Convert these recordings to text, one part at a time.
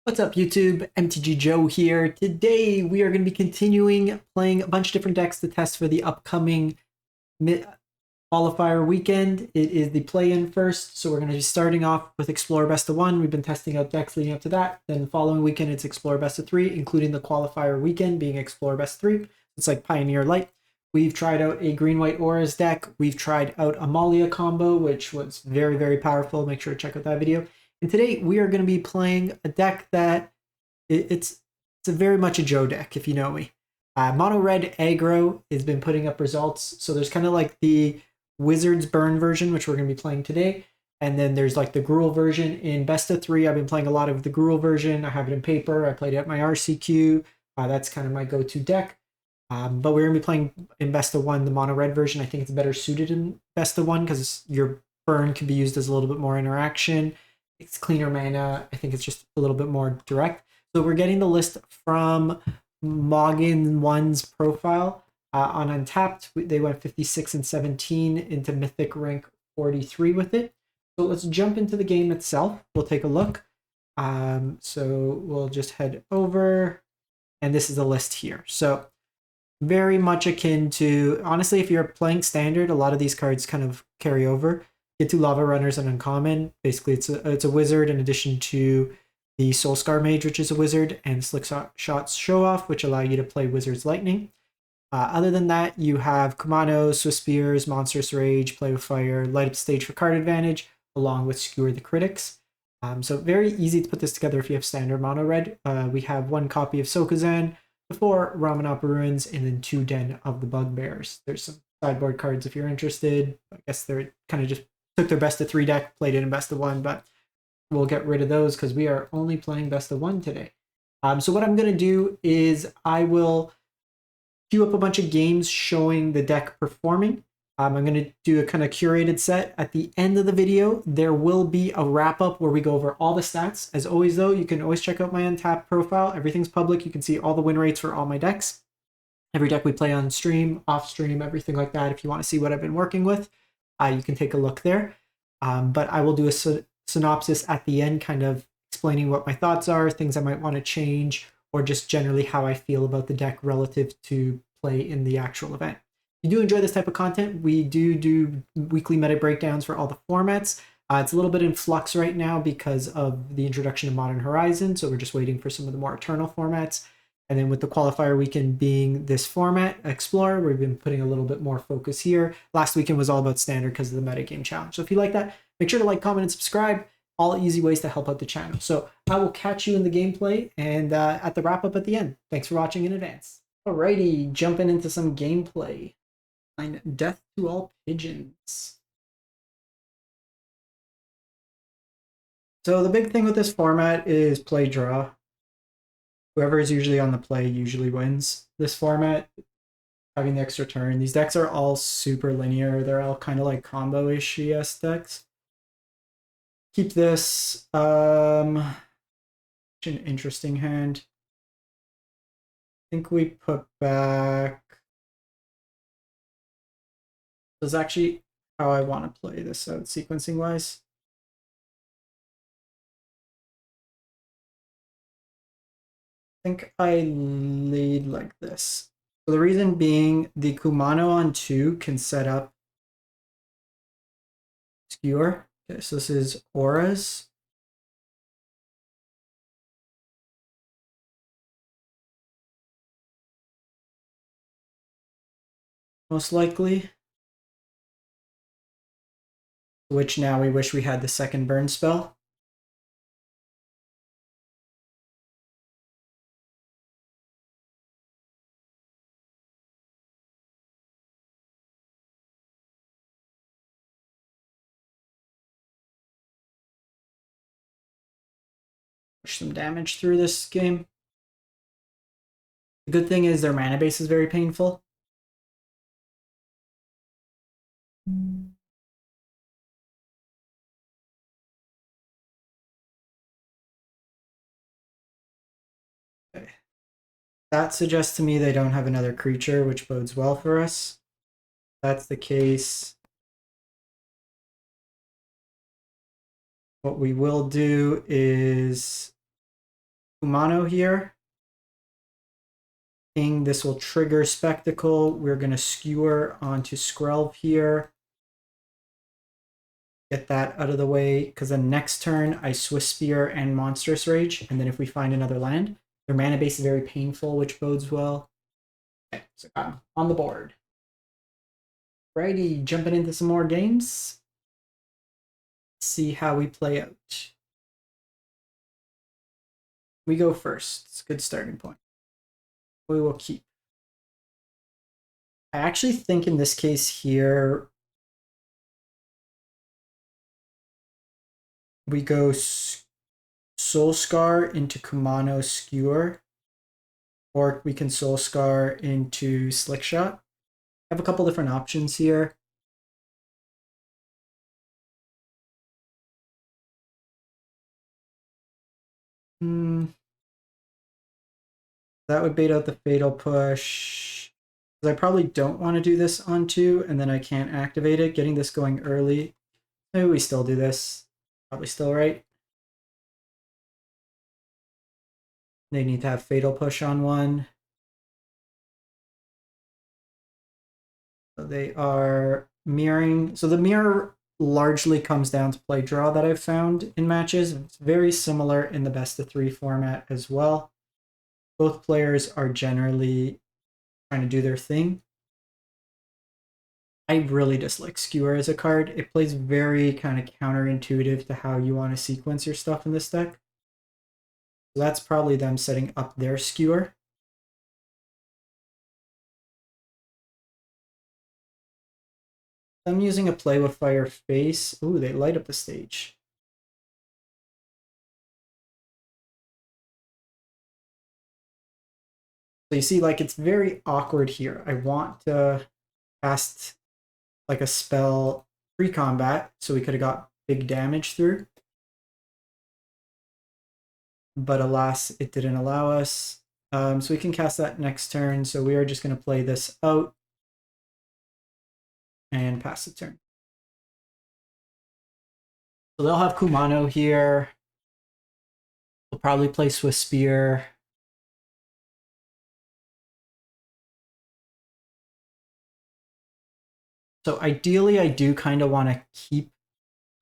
What's up, YouTube? MTG Joe here. Today we are going to be continuing playing a bunch of different decks to test for the upcoming qualifier weekend. It is the play-in first, so we're going to be starting off with Explorer Best of 1. We've been testing out decks leading up to that. Then the following weekend it's Explorer Best of 3, including the qualifier weekend being Explorer Best 3. It's like Pioneer Light. We've tried out a green-white auras deck. We've tried out Amalia combo, which was very, very powerful. Make sure to check out that video. And today we are going to be playing a deck that it's a very much a Joe deck, if you know me. Mono Red Aggro has been putting up results. So there's kind of like the Wizards Burn version, which we're going to be playing today. And then there's like the Gruul version in Best of 3. I've been playing a lot of the Gruul version. I have it in paper. I played it at my RCQ. That's kind of my go-to deck. But we're going to be playing in Best of 1, the Mono Red version. I think it's better suited in Best of 1 because your burn can be used as a little bit more interaction. It's cleaner mana. I think it's just a little bit more direct. So we're getting the list from Moggin1's profile on Untapped. They went 56 and 17 into Mythic rank 43 with it. So let's jump into the game itself. We'll take a look. So we'll just head over, and this is the list here. So very much akin to, honestly, if you're playing Standard, a lot of these cards kind of carry over. Get 2 Lava Runners and Uncommon. Basically, it's a wizard in addition to the Soulscar Mage, which is a wizard, and Slick Shots Show Off, which allow you to play Wizard's Lightning. Other than that, you have Kumano, Swiss Spears, Monstrous Rage, Play with Fire, Light Up Stage for card advantage, along with Skewer the Critics. So very easy to put this together if you have Standard Mono Red. We have 1 copy of Sokuzan, 4 Ramanapa Ruins, and then 2 Den of the Bugbears. There's some sideboard cards if you're interested. I guess they're kind of just took their Best of 3 deck, played it in Best of 1, but we'll get rid of those because we are only playing Best of 1 today. So what I'm going to do is I will queue up a bunch of games showing the deck performing. I'm going to do a kind of curated set. At the end of the video, there will be a wrap-up where we go over all the stats. As always, though, you can always check out my Untapped profile. Everything's public. You can see all the win rates for all my decks. Every deck we play on stream, off stream, everything like that. If you want to see what I've been working with, you can take a look there. But I will do a synopsis at the end, kind of explaining what my thoughts are, things I might want to change, or just generally how I feel about the deck relative to play in the actual event. If you do enjoy this type of content, we do weekly meta breakdowns for all the formats. It's a little bit in flux right now because of the introduction of Modern Horizon, so we're just waiting for some of the more Eternal formats. And then with the qualifier weekend being this format, Explorer, we've been putting a little bit more focus here. Last weekend was all about Standard because of the metagame challenge. So if you like that, make sure to like, comment, and subscribe. All easy ways to help out the channel. So I will catch you in the gameplay and at the wrap up at the end. Thanks for watching in advance. Alrighty, jumping into some gameplay. Death to all pigeons. So the big thing with this format is play draw. Whoever is usually on the play usually wins this format, having the extra turn. These decks are all super linear. They're all kind of like combo-ish ES decks. Keep this. An interesting hand. I think we put back. This is actually how I want to play this out sequencing-wise. I think I lead like this. So the reason being, the Kumano on 2 can set up Skewer. Okay, so this is Auras. Most likely. Which now we wish we had the second burn spell. Push some damage through this game. The good thing is their mana base is very painful. Okay. That suggests to me they don't have another creature, which bodes well for us. If that's the case, what we will do is Kumano here. King, this will trigger Spectacle. We're going to skewer onto Skrelv here. Get that out of the way, because then next turn I Swiss Spear and Monstrous Rage, and then if we find another land, their mana base is very painful, which bodes well. Okay, so I'm on the board. Righty, jumping into some more games. See how we play out. We go first. It's a good starting point. We will keep. I actually think in this case here, we go Soul Scar into Kumano Skewer, or we can Soul Scar into Slickshot. I have a couple different options here. That would bait out the Fatal Push. I probably don't want to do this on 2, and then I can't activate it. Getting this going early. Maybe we still do this. Probably still right. They need to have Fatal Push on 1. So they are mirroring. So the mirror largely comes down to play draw that I've found in matches. It's very similar in the best of 3 format as well. Both players are generally trying to do their thing. I really dislike Skewer as a card. It plays very kind of counterintuitive to how you want to sequence your stuff in this deck. So that's probably them setting up their Skewer. I'm using a Play with Fire face. Ooh, they light up the stage. So you see, like, it's very awkward here. I want to cast like a spell pre-combat, so we could have got big damage through. But alas, it didn't allow us. So we can cast that next turn. So we are just going to play this out and pass the turn. So they'll have Kumano here. We'll probably play Swiss Spear. So ideally, I do kind of want to keep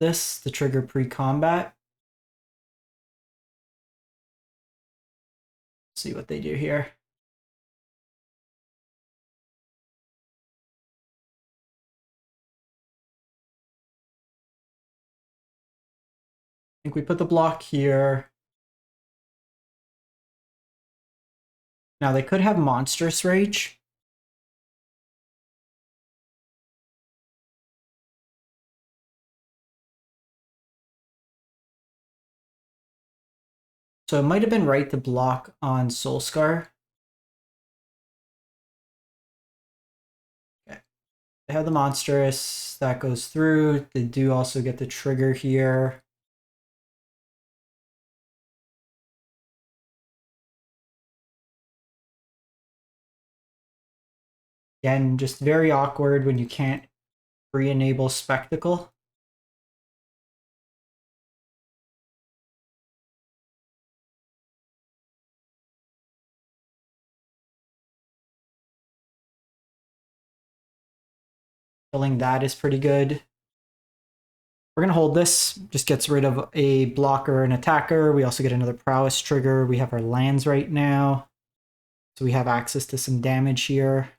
this to trigger pre-combat. See what they do here. I think we put the block here. Now they could have Monstrous Rage. So it might have been right to block on Soulscar. Okay. They have the Monstrous. That goes through. They do also get the trigger here. Again, just very awkward when you can't re-enable Spectacle. Killing that is pretty good. We're going to hold this. Just gets rid of a blocker and attacker. We also get another prowess trigger. We have our lands right now. So we have access to some damage here.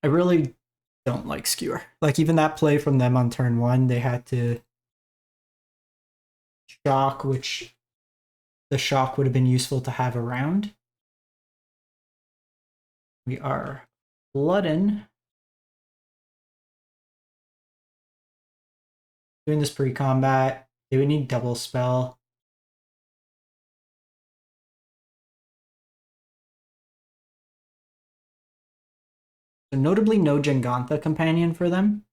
I really don't like Skewer. Like, even that play from them on turn 1, they had to shock, which the shock would have been useful to have around. We are flooding. Doing this pre-combat. They would need double spell. So notably no Jangantha companion for them.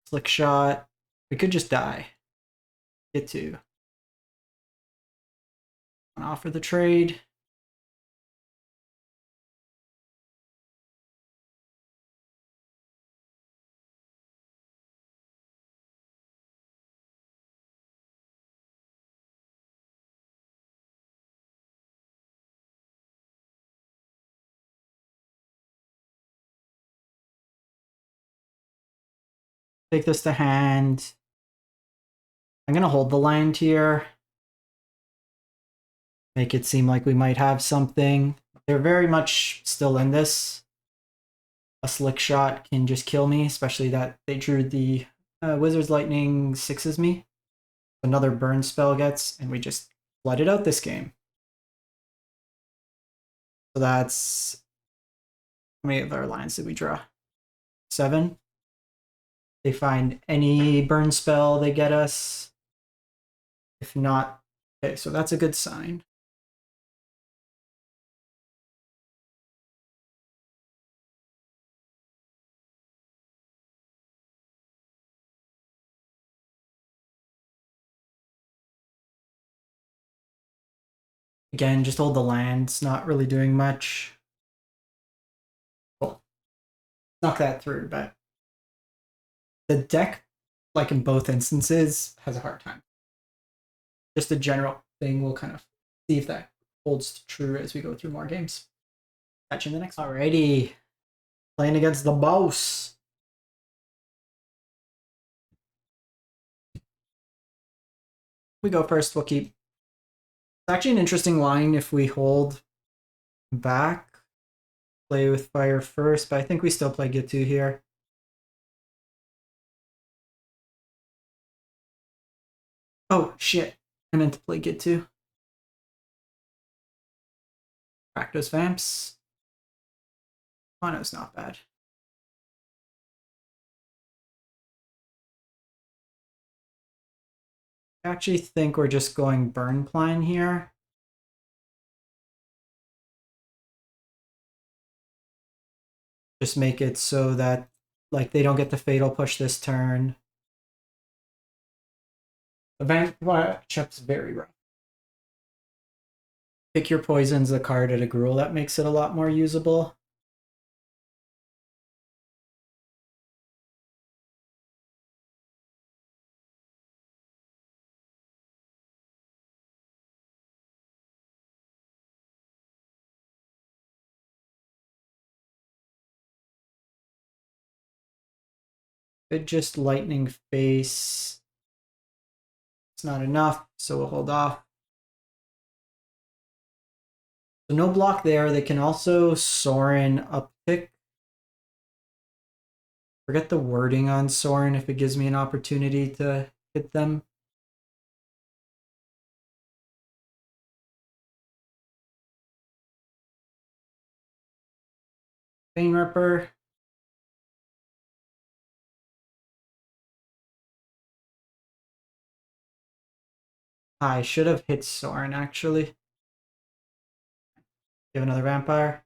Slick shot. We could just die. Get to. Offer the trade. Take this to hand. I'm going to hold the land here. Make it seem like we might have something. They're very much still in this. A slick shot can just kill me, especially that they drew the Wizard's Lightning 6s me. Another burn spell gets, and we just flooded out this game. So that's... How many of our lines did we draw? 7. They find any burn spell they get us. If not, okay, so that's a good sign. Again, just hold the lands, not really doing much. Cool. Knock that through, but the deck, like in both instances, has a hard time. Just a general thing, we'll kind of see if that holds true as we go through more games. Catch you in the next. Alrighty. Playing against the boss. We go first, we'll keep. It's actually an interesting line if we hold back. Play with fire first, but I think we still play get 2 here. Oh, shit. I meant to play get 2. Rakdos Vamps. Mono's not bad. I actually think we're just going burn plan here. Just make it so that like they don't get the fatal push this turn. The vampire matchup's very rough. Pick your poisons, a card at a gruel, that makes it a lot more usable. Could just lightning face. It's not enough, so we'll hold off. So no block there. They can also Sorin uppick. Forget the wording on Sorin if it gives me an opportunity to hit them. Bane Ripper. I should have hit Sorin actually. Give another vampire.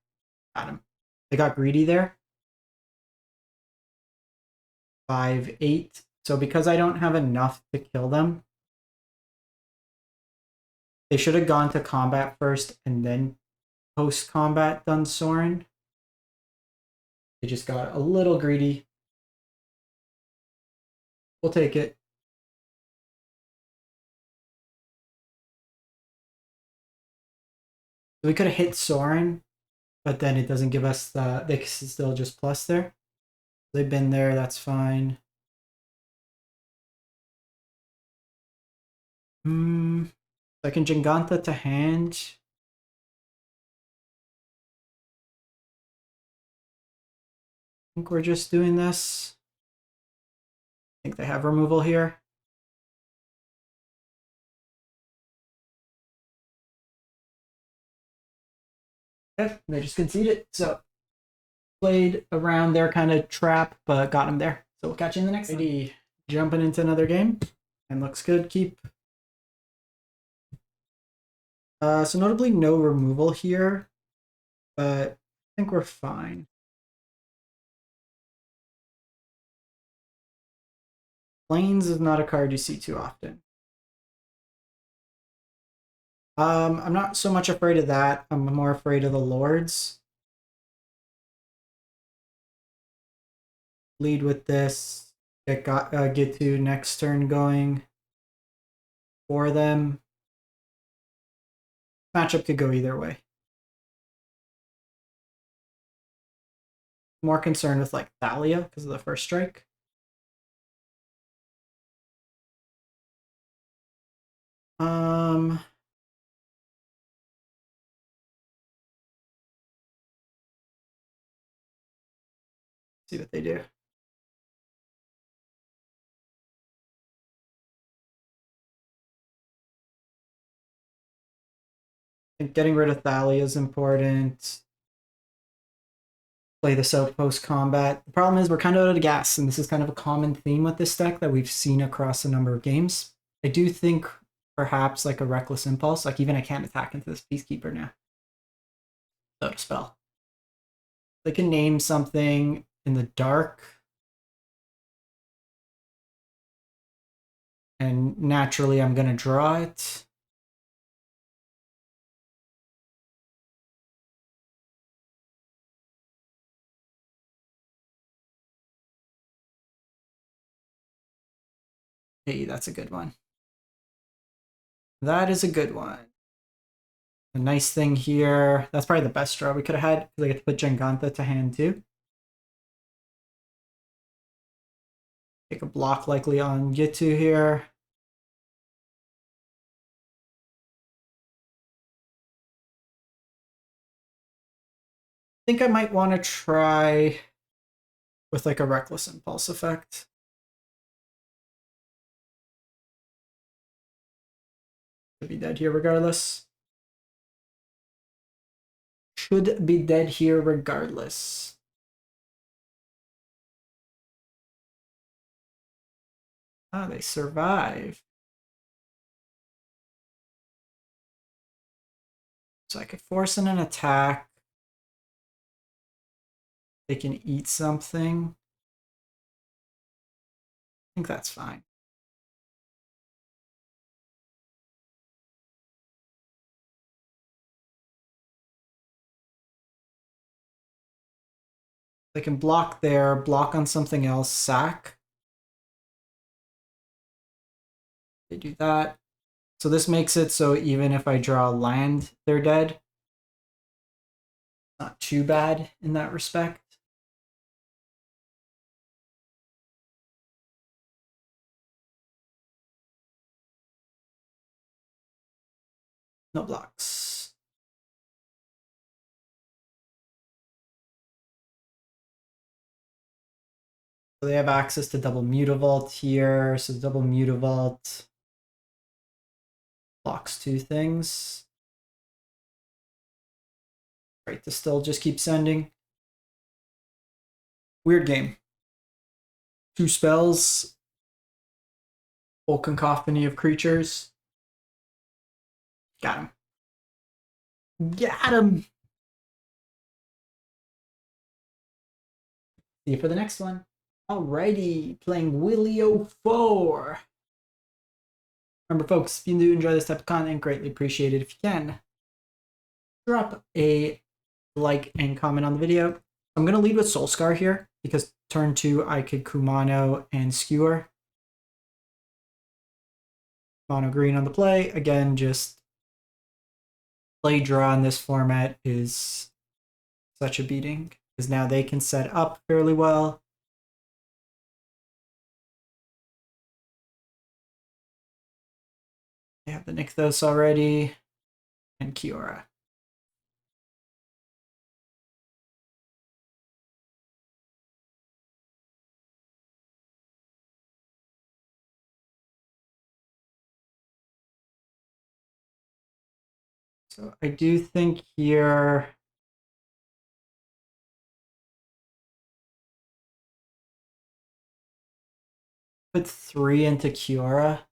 Got him. They got greedy there. 5-8. So because I don't have enough to kill them, they should have gone to combat first and then post-combat done Sorin. They just got a little greedy. We'll take it. So we could have hit Sorin, but then it doesn't give us the... They can still just plus there. They've been there, that's fine. Second Giganta to hand. I think we're just doing this. I think they have removal here. Yeah, they just conceded. So played around their kind of trap, but got him there. So we'll catch you in the next one. Jumping into another game. And looks good. Keep. So notably no removal here, but I think we're fine. Plains is not a card you see too often. I'm not so much afraid of that. I'm more afraid of the Lords. Lead with this. Get to next turn going for them. Matchup could go either way. More concerned with like Thalia because of the first strike. See what they do. I think getting rid of Thalia is important. Play this out post combat. The problem is we're kind of out of gas, and this is kind of a common theme with this deck that we've seen across a number of games. I do think perhaps like a Reckless Impulse, like even I can't attack into this Peacekeeper now without a spell. They can name something in the dark, and naturally I'm going to draw it. Hey, that's a good one. That is a good one. The nice thing here, that's probably the best draw we could have had, because I get to put Jengantha to hand too. Take a block likely on Gitu here. I think I might want to try with like a Reckless Impulse effect. Should be dead here regardless. Should be dead here regardless. Ah, they survive. So I could force in an attack. They can eat something. I think that's fine. They can block there, block on something else, sack. They do that. So this makes it so even if I draw land, they're dead. Not too bad in that respect. No blocks. So they have access to double Mutavault here. So double Mutavault blocks two things. Right to still just keep sending. Weird game. Two spells. Full cacophony of creatures. Got him. Got him. See you for the next one. Alrighty, playing Willio 4. Remember, folks, if you do enjoy this type of content, greatly appreciate it if you can. Drop a like and comment on the video. I'm going to lead with Soulscar here, because turn 2, I could Kumano and Skewer. Mono green on the play. Again, just play draw in this format is such a beating, because now they can set up fairly well. They have the Nykthos already, and Kiora. So I do think here put 3 into Kiora.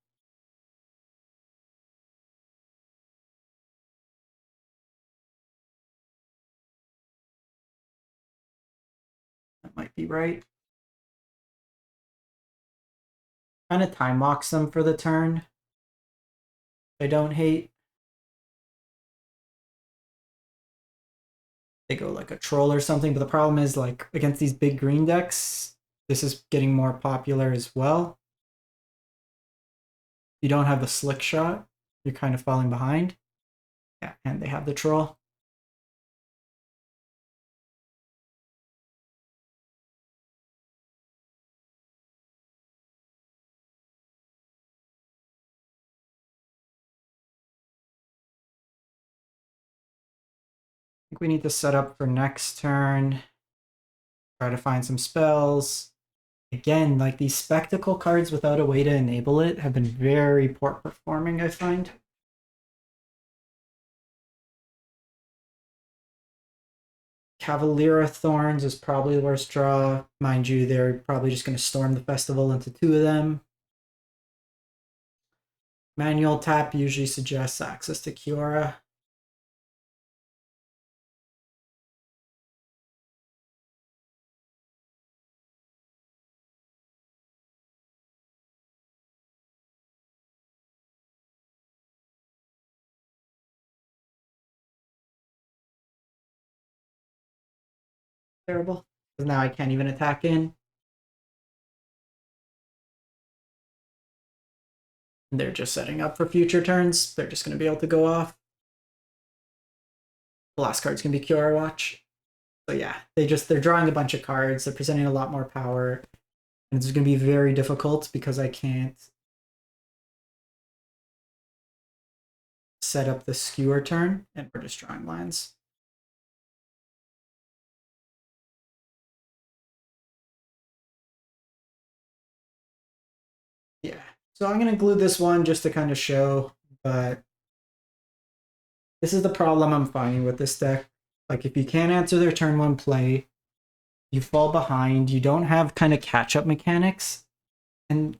That might be right. Kind of time locks them for the turn. I don't hate. They go like a troll or something, but the problem is like against these big green decks, this is getting more popular as well. You don't have the slick shot, you're kind of falling behind. Yeah, and they have the troll. think we need to set up for next turn. Try to find some spells. Again, like these spectacle cards without a way to enable it have been very poor performing, I find. Cavalier of Thorns is probably the worst draw. Mind you, they're probably just going to storm the festival into 2 of them. Manual tap usually suggests access to Kiora. Terrible. Because now I can't even attack in. They're just setting up for future turns. They're just going to be able to go off. The last card's going to be Kiora Watch. So yeah, they're drawing a bunch of cards. They're presenting a lot more power. And it's going to be very difficult because I can't set up the skewer turn, and we're just drawing lands. Yeah, so I'm going to glue this one just to kind of show, but this is the problem I'm finding with this deck. Like, if you can't answer their turn 1 play, you fall behind, you don't have kind of catch-up mechanics, and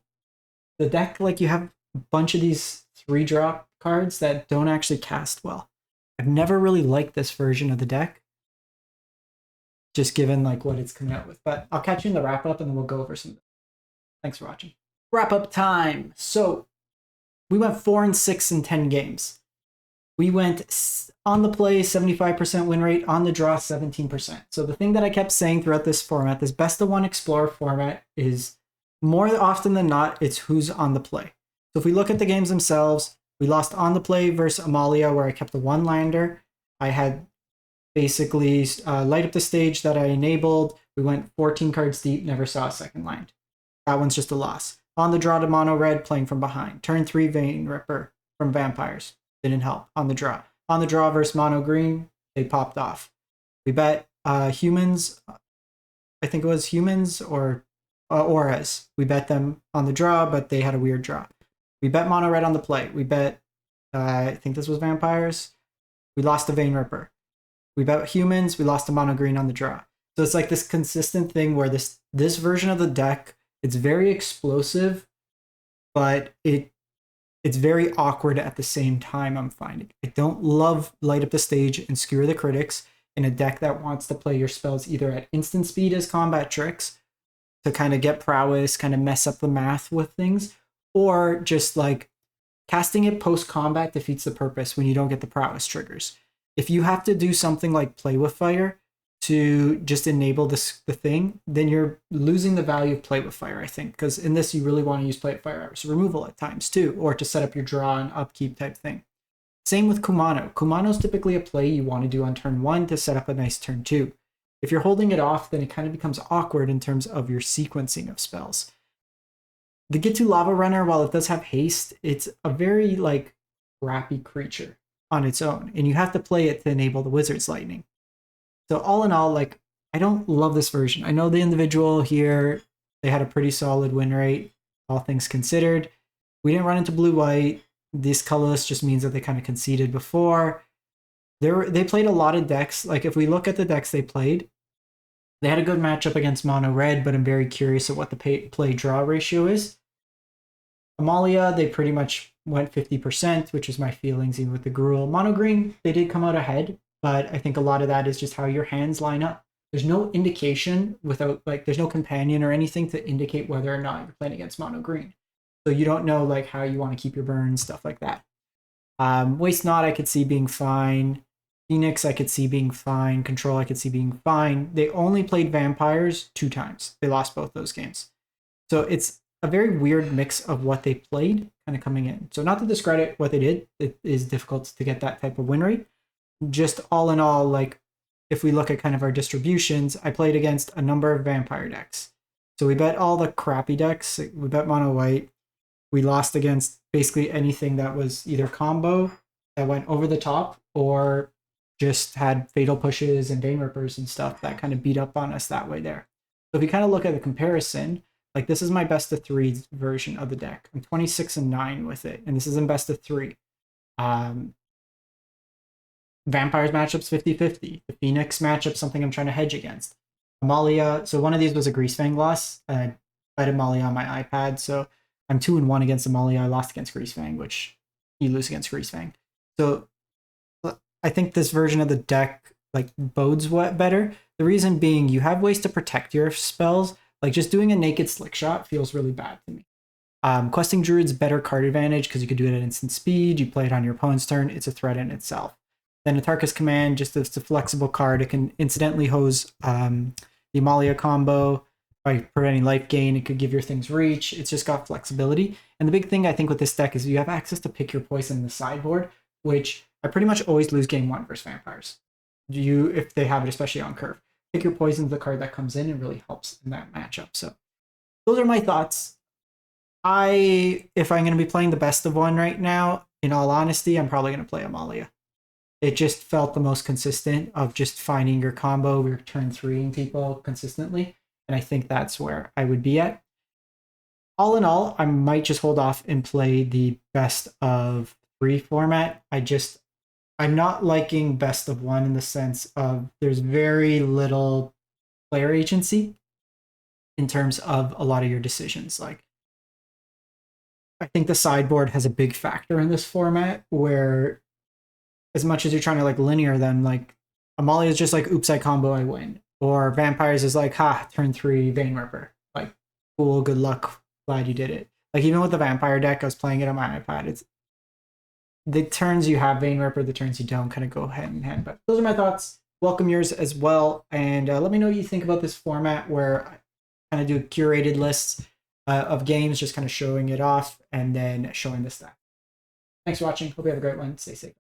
the deck, like, you have a bunch of these 3-drop cards that don't actually cast well. I've never really liked this version of the deck, just given like what it's coming out with. But I'll catch you in the wrap-up and then we'll go over some. Thanks for watching. Wrap-up time. So we went 4 and 6 in 10 games. We went on the play 75% win rate, on the draw 17%. So the thing that I kept saying throughout this format, this best of 1 Explorer format, is more often than not, it's who's on the play. So if we look at the games themselves, we lost on the play versus Amalia, where I kept the 1-lander. I had basically light up the stage that I enabled. We went 14 cards deep, never saw a second land. That one's just a loss. On the draw to mono red, playing from behind. Turn 3 Vein Ripper from Vampires. Didn't help on the draw. On the draw versus mono green, they popped off. We bet humans, I think it was humans or auras. We bet them on the draw, but they had a weird draw. We bet mono red on the play. We bet, I think this was Vampires. We lost the Vein Ripper. We bet humans. We lost the mono green on the draw. So it's like this consistent thing where this version of the deck, it's very explosive, but it's very awkward at the same time, I'm finding. I don't love light up the stage and skewer the critics in a deck that wants to play your spells either at instant speed as combat tricks to kind of get prowess, kind of mess up the math with things, or just like casting it post-combat defeats the purpose when you don't get the prowess triggers. If you have to do something like play with fire to just enable the thing, then you're losing the value of play with fire, I think, because in this you really want to use play with fire as removal at times too, or to set up your draw and upkeep type thing. Same with Kumano. Kumano's typically a play you want to do on turn 1 to set up a nice turn 2. If you're holding it off, then it kind of becomes awkward in terms of your sequencing of spells. The Gitu Lava Runner, while it does have haste, it's a very like crappy creature on its own, and you have to play it to enable the Wizard's Lightning. So all in all, like, I don't love this version. I know the individual here, they had a pretty solid win rate, all things considered. We didn't run into blue-white. This colorless just means that they kind of conceded before. They played a lot of decks. Like, if we look at the decks they played, they had a good matchup against mono red, but I'm very curious at what the play-draw ratio is. Amalia, they pretty much went 50%, which is my feelings even with the Gruul. Mono green, they did come out ahead, but I think a lot of that is just how your hands line up. There's no indication without, like, there's no companion or anything to indicate whether or not you're playing against mono green. So you don't know, like, how you want to keep your burns, stuff like that. Waste Not, I could see being fine. Phoenix, I could see being fine. Control, I could see being fine. They only played Vampires 2 times. They lost both those games. So it's a very weird mix of what they played kind of coming in. So not to discredit what they did, it is difficult to get that type of win rate. Just all in all, like, if we look at kind of our distributions, I played against a number of Vampire decks. So we bet all the crappy decks. We bet mono white. We lost against basically anything that was either combo that went over the top or just had fatal pushes and Vein Rippers and stuff that kind of beat up on us that way there. So if you kind of look at the comparison, like this is my best of 3 version of the deck. I'm 26-9 with it, and this is in best of 3. Vampires matchups 50-50. The Phoenix matchup, something I'm trying to hedge against. Amalia, so one of these was a Greasefang loss. I played Amalia on my iPad, so I'm 2-1 against Amalia. I lost against Greasefang, which you lose against Greasefang. So I think this version of the deck like bodes what better. The reason being, you have ways to protect your spells. Like just doing a naked slick shot feels really bad to me. Questing Druid's better card advantage because you could do it at instant speed. You play it on your opponent's turn. It's a threat in itself. Then Atarka's Command, just it's a flexible card. It can incidentally hose the Amalia combo by preventing life gain. It could give your things reach. It's just got flexibility. And the big thing I think with this deck is you have access to pick your poison in the sideboard, which I pretty much always lose game 1 versus Vampires. If they have it, especially on curve. Pick your poison, the card that comes in, and really helps in that matchup. So those are my thoughts. If I'm going to be playing the best of 1 right now, in all honesty, I'm probably going to play Amalia. It just felt the most consistent of just finding your combo, your turn 3ing people consistently. And I think that's where I would be at. All in all, I might just hold off and play the best of 3 format. I'm not liking best of 1 in the sense of there's very little player agency in terms of a lot of your decisions. Like, I think the sideboard has a big factor in this format where as much as you're trying to like linear them, like Amalia is just like, oops, I combo, I win. Or Vampires is like, ha, turn 3 Vein Ripper. Like, cool, good luck, glad you did it. Like even with the Vampire deck, I was playing it on my iPad. It's the turns you have Vein Ripper, the turns you don't kind of go hand in hand. But those are my thoughts. Welcome yours as well. And let me know what you think about this format where I kind of do curated lists of games, just kind of showing it off and then showing the stats. Thanks for watching. Hope you have a great one. Stay safe.